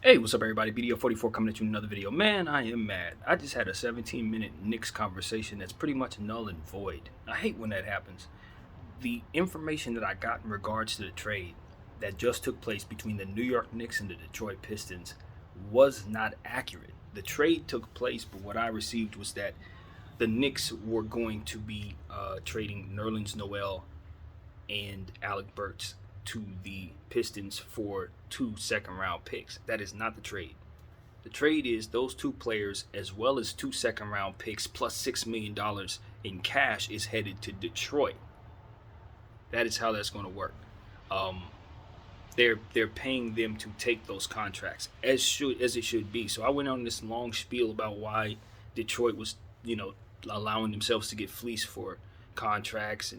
Hey, what's up, everybody? BDO 44 coming at you with another video. Man, I am mad. I just had a 17-minute Knicks conversation that's pretty much null and void. I hate when that happens. The information that I got in regards to the trade that just took place between the New York Knicks and the Detroit Pistons was not accurate. The trade took place, but what I received was that the Knicks were going to be trading Nerlens Noel and Alec Burks to the Pistons for 2 second-round picks. That is not the trade. The trade is those 2 players as well as 2 second-round picks plus $6 million in cash is headed to Detroit. That is how that's going to work. They're paying them to take those contracts as it should be. So I went on this long spiel about why Detroit was, allowing themselves to get fleeced for contracts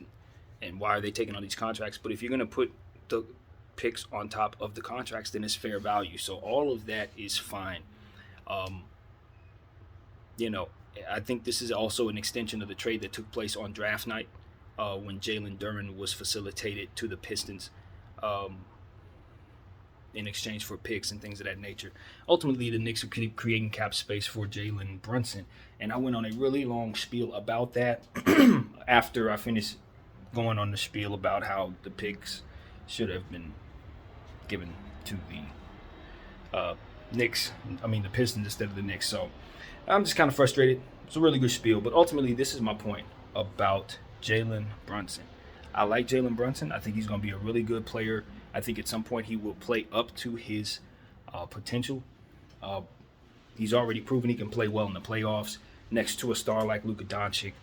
and why are they taking on these contracts. But if you're going to put the picks on top of the contracts, then it's fair value. So all of that is fine. I think this is also an extension of the trade that took place on draft night when Jalen Brunson was facilitated to the Pistons in exchange for picks and things of that nature. Ultimately, the Knicks are creating cap space for Jalen Brunson. And I went on a really long spiel about that after I finished going on the spiel about how the picks should have been given to the the Pistons instead of the Knicks. So I'm just kind of frustrated. It's a really good spiel, but ultimately this is my point about Jalen Brunson. I like Jalen Brunson. I think he's going to be a really good player. I think at some point he will play up to his potential. He's already proven he can play well in the playoffs next to a star like Luka Doncic,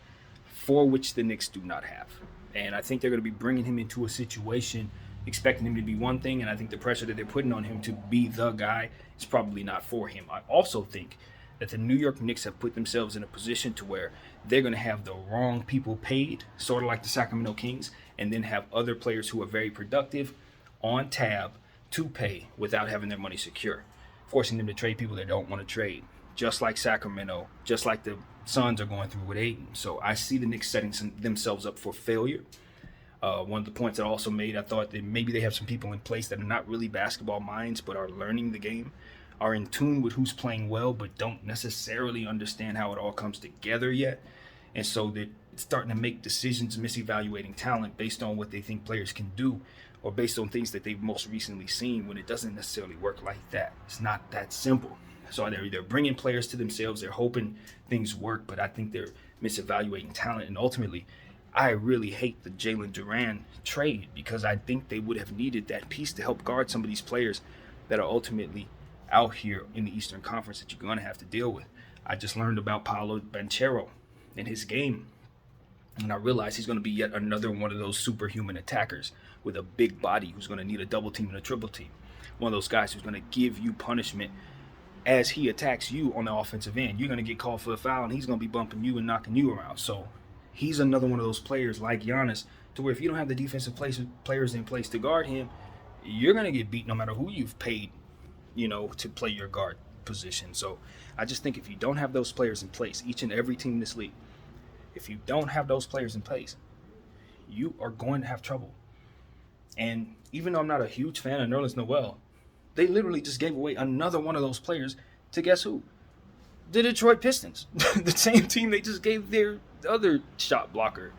for which the Knicks do not have. And I think they're going to be bringing him into a situation expecting him to be one thing, and I think the pressure that they're putting on him to be the guy is probably not for him. I also think that the New York Knicks have put themselves in a position to where they're going to have the wrong people paid, sort of like the Sacramento Kings, and then have other players who are very productive on tab to pay without having their money secure, forcing them to trade people they don't want to trade, just like Sacramento, just like the Suns are going through with Ayton. So I see the Knicks setting themselves up for failure. One of the points I also made, I thought that maybe they have some people in place that are not really basketball minds but are learning the game, are in tune with who's playing well but don't necessarily understand how it all comes together yet. And so they're starting to make decisions, misevaluating talent based on what they think players can do or based on things that they've most recently seen, when it doesn't necessarily work like that. It's not that simple. So they're bringing players to themselves. They're hoping things work, but I think they're misevaluating talent. And ultimately, I really hate the Jalen Duran trade because I think they would have needed that piece to help guard some of these players that are ultimately out here in the Eastern Conference that you're going to have to deal with. I just learned about Paolo Banchero and his game, and I realized he's going to be yet another one of those superhuman attackers with a big body who's going to need a double team and a triple team. One of those guys who's going to give you punishment as he attacks you on the offensive end. You're going to get called for a foul, and he's going to be bumping you and knocking you around. So he's another one of those players like Giannis, to where if you don't have the defensive players in place to guard him, you're going to get beat no matter who you've paid, to play your guard position. So I just think if you don't have those players in place, each and every team in this league, if you don't have those players in place, you are going to have trouble. And even though I'm not a huge fan of Nerlens Noel, they literally just gave away another one of those players to guess who? The Detroit Pistons, the same team they just gave their other shot blocker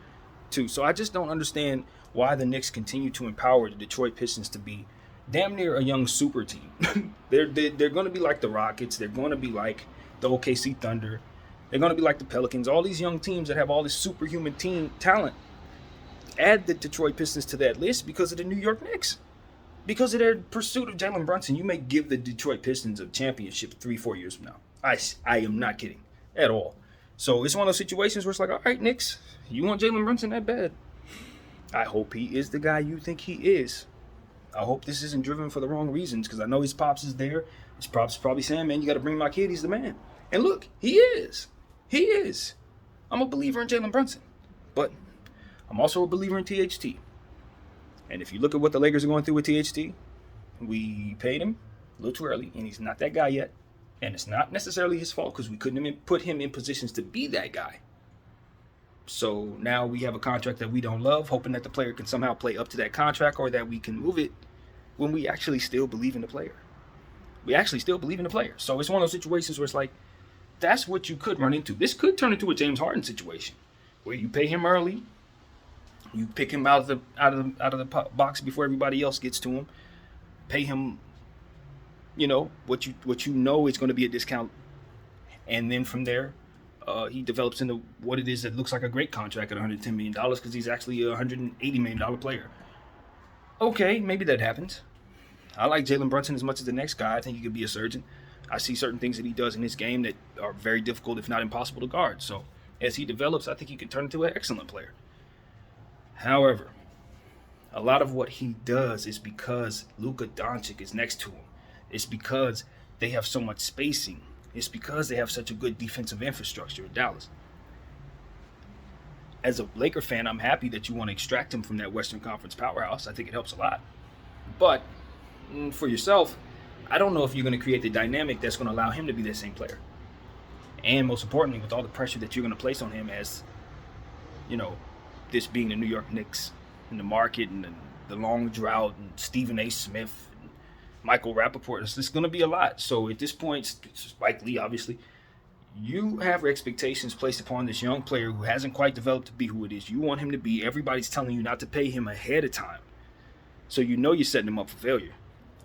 to. So I just don't understand why the Knicks continue to empower the Detroit Pistons to be damn near a young super team. They're going to be like the Rockets. They're going to be like the OKC Thunder. They're going to be like the Pelicans. All these young teams that have all this superhuman team talent. Add the Detroit Pistons to that list because of the New York Knicks. Because of their pursuit of Jalen Brunson, you may give the Detroit Pistons a championship 3-4 years from now. I am not kidding at all. So it's one of those situations where it's like, all right, Knicks, you want Jalen Brunson that bad? I hope he is the guy you think he is. I hope this isn't driven for the wrong reasons, because I know his pops is there. His pops is probably saying, man, you got to bring my kid. He's the man. And look, he is. He is. I'm a believer in Jalen Brunson. But I'm also a believer in THT. And if you look at what the Lakers are going through with THT, we paid him a little too early, and he's not that guy yet. And it's not necessarily his fault because we couldn't put him in positions to be that guy. So now we have a contract that we don't love, hoping that the player can somehow play up to that contract or that we can move it when we actually still believe in the player. We actually still believe in the player. So it's one of those situations where it's like, that's what you could run into. This could turn into a James Harden situation where you pay him early, you pick him out of the box before everybody else gets to him, pay him, what you know is going to be a discount, and then from there, he develops into what it is that looks like a great contract at $110 million because he's actually a $180 million player. Okay, maybe that happens. I like Jalen Brunson as much as the next guy. I think he could be a surgeon. I see certain things that he does in his game that are very difficult, if not impossible, to guard. So as he develops, I think he could turn into an excellent player. However, a lot of what he does is because Luka Doncic is next to him. It's because they have so much spacing. It's because they have such a good defensive infrastructure in Dallas. As a Laker fan, I'm happy that you want to extract him from that Western Conference powerhouse. I think it helps a lot. But for yourself, I don't know if you're going to create the dynamic that's going to allow him to be that same player. And most importantly, with all the pressure that you're going to place on him as, this being the New York Knicks and the market and the long drought and Stephen A. Smith and Michael Rappaport, it's going to be a lot. So at this point, Spike Lee, obviously, you have expectations placed upon this young player who hasn't quite developed to be who it is you want him to be. Everybody's telling you not to pay him ahead of time. So you're setting him up for failure.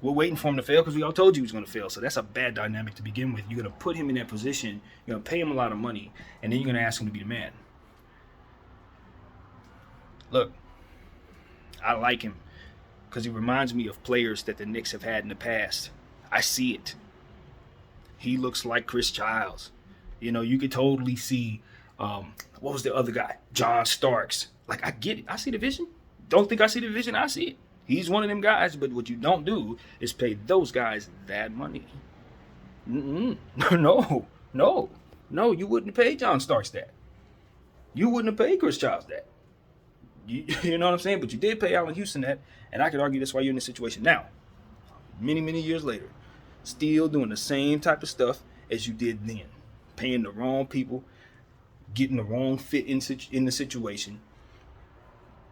We're waiting for him to fail because we all told you he was going to fail. So that's a bad dynamic to begin with. You're going to put him in that position. You're going to pay him a lot of money. And then you're going to ask him to be the man. Look, I like him because he reminds me of players that the Knicks have had in the past. I see it. He looks like Chris Childs. You could totally see, what was the other guy? John Starks. Like, I get it. I see the vision. Don't think I see the vision. I see it. He's one of them guys, but what you don't do is pay those guys that money. No, you wouldn't pay John Starks that. You wouldn't have paid Chris Childs that. You know what I'm saying? But you did pay Allen Houston that, and I could argue that's why you're in this situation now. Many, many years later, still doing the same type of stuff as you did then. Paying the wrong people, getting the wrong fit in the situation,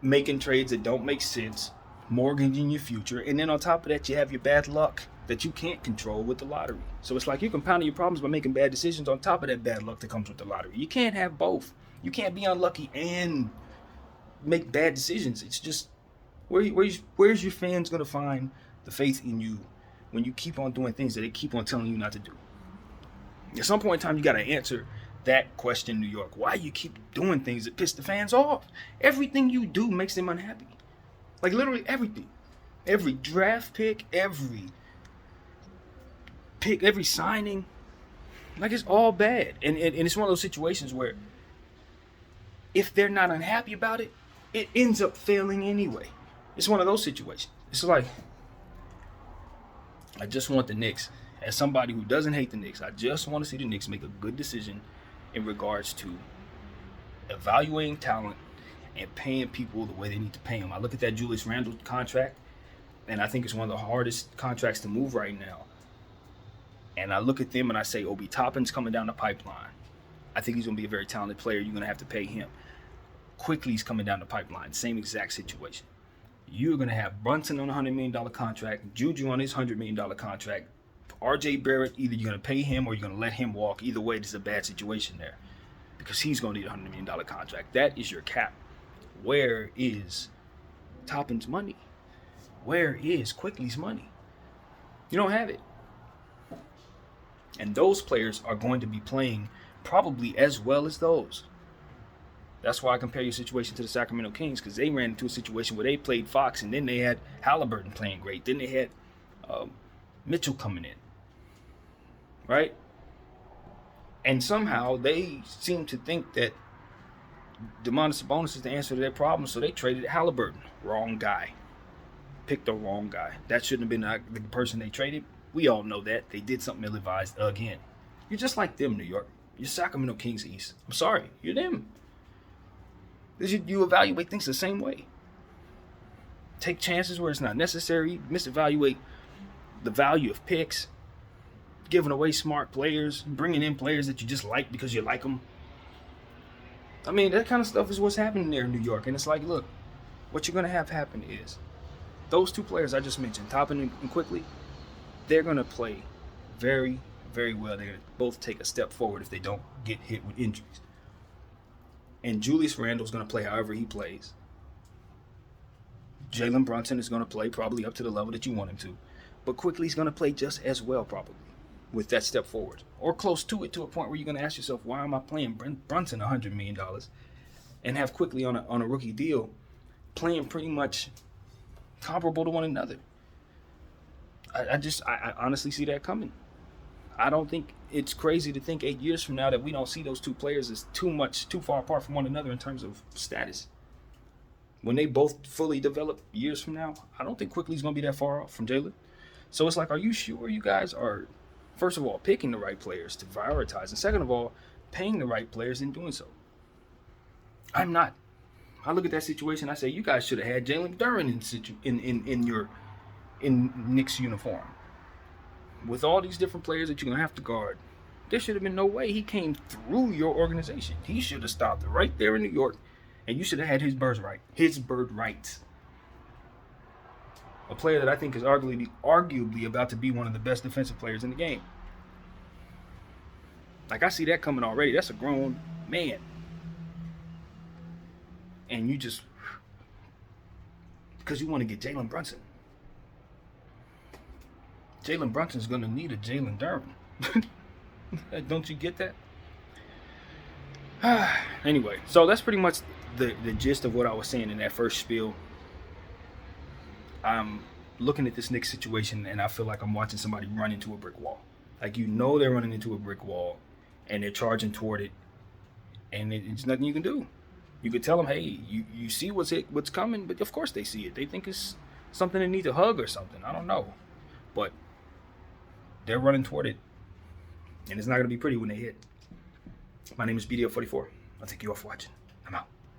making trades that don't make sense, mortgaging your future, and then on top of that, you have your bad luck that you can't control with the lottery. So it's like you're compounding your problems by making bad decisions on top of that bad luck that comes with the lottery. You can't have both. You can't be unlucky and make bad decisions. It's just, where's your fans going to find the faith in you when you keep on doing things that they keep on telling you not to do? At some point in time, you got to answer that question, New York. Why you keep doing things that piss the fans off? Everything you do makes them unhappy. Like literally everything. Every draft pick, every signing. Like it's all bad. And it's one of those situations where if they're not unhappy about it, it ends up failing anyway. It's one of those situations. It's like, I just want the Knicks, as somebody who doesn't hate the Knicks, I just want to see the Knicks make a good decision in regards to evaluating talent and paying people the way they need to pay them. I look at that Julius Randle contract, and I think it's one of the hardest contracts to move right now. And I look at them and I say, Obi Toppin's coming down the pipeline. I think he's going to be a very talented player. You're going to have to pay him. Quickly's coming down the pipeline. Same exact situation. You're going to have Brunson on a $100 million contract, Juju on his $100 million contract. RJ Barrett, either you're going to pay him or you're going to let him walk. Either way, this is a bad situation there because he's going to need a $100 million contract. That is your cap. Where is Toppin's money? Where is Quickly's money? You don't have it. And those players are going to be playing probably as well as those. That's why I compare your situation to the Sacramento Kings, because they ran into a situation where they played Fox, and then they had Halliburton playing great. Then they had Mitchell coming in, right? And somehow they seem to think that Domantas Sabonis is the answer to their problem, so they traded Halliburton. Wrong guy. Picked the wrong guy. That shouldn't have been the person they traded. We all know that. They did something ill-advised again. You're just like them, New York. You're Sacramento Kings East. I'm sorry. You're them. You evaluate things the same way. Take chances where it's not necessary. Misevaluate the value of picks. Giving away smart players. Bringing in players that you just like because you like them. I mean, that kind of stuff is what's happening there in New York. And it's like, look, what you're going to have happen is those two players I just mentioned, Toppin and Quickly, they're going to play very, very well they're going to both take a step forward if they don't get hit with injuries. And Julius Randle's going to play however he plays. Jalen Brunson is going to play probably up to the level that you want him to. But Quickly's going to play just as well probably with that step forward. Or close to it, to a point where you're going to ask yourself, why am I playing Brunson $100 million and have Quickly on a rookie deal playing pretty much comparable to one another? I honestly see that coming. I don't think it's crazy to think 8 years from now that we don't see those two players as too far apart from one another in terms of status. When they both fully develop years from now, I don't think Quickly's going to be that far off from Jalen. So it's like, are you sure you guys are, first of all, picking the right players to prioritize, and second of all, paying the right players in doing so? I'm not. I look at that situation, I say, you guys should have had Jalen Duren in Knicks uniform. With all these different players that you're going to have to guard, there should have been no way he came through your organization. He should have stopped right there in New York, and you should have had his birthright. A player that I think is arguably about to be one of the best defensive players in the game. Like, I see that coming already. That's a grown man. And you just, because you want to get Jalen Brunson. Jalen Brunson's going to need a Jalen Duren. Don't you get that? Anyway, so that's pretty much the gist of what I was saying in that first spiel. I'm looking at this Knicks situation, and I feel like I'm watching somebody run into a brick wall. Like, they're running into a brick wall, and they're charging toward it, and it's nothing you can do. You could tell them, hey, you see what's coming, but of course they see it. They think it's something they need to hug or something. I don't know. But they're running toward it, and it's not going to be pretty when they hit. My name is BDL44. I'll thank you all for watching. I'm out.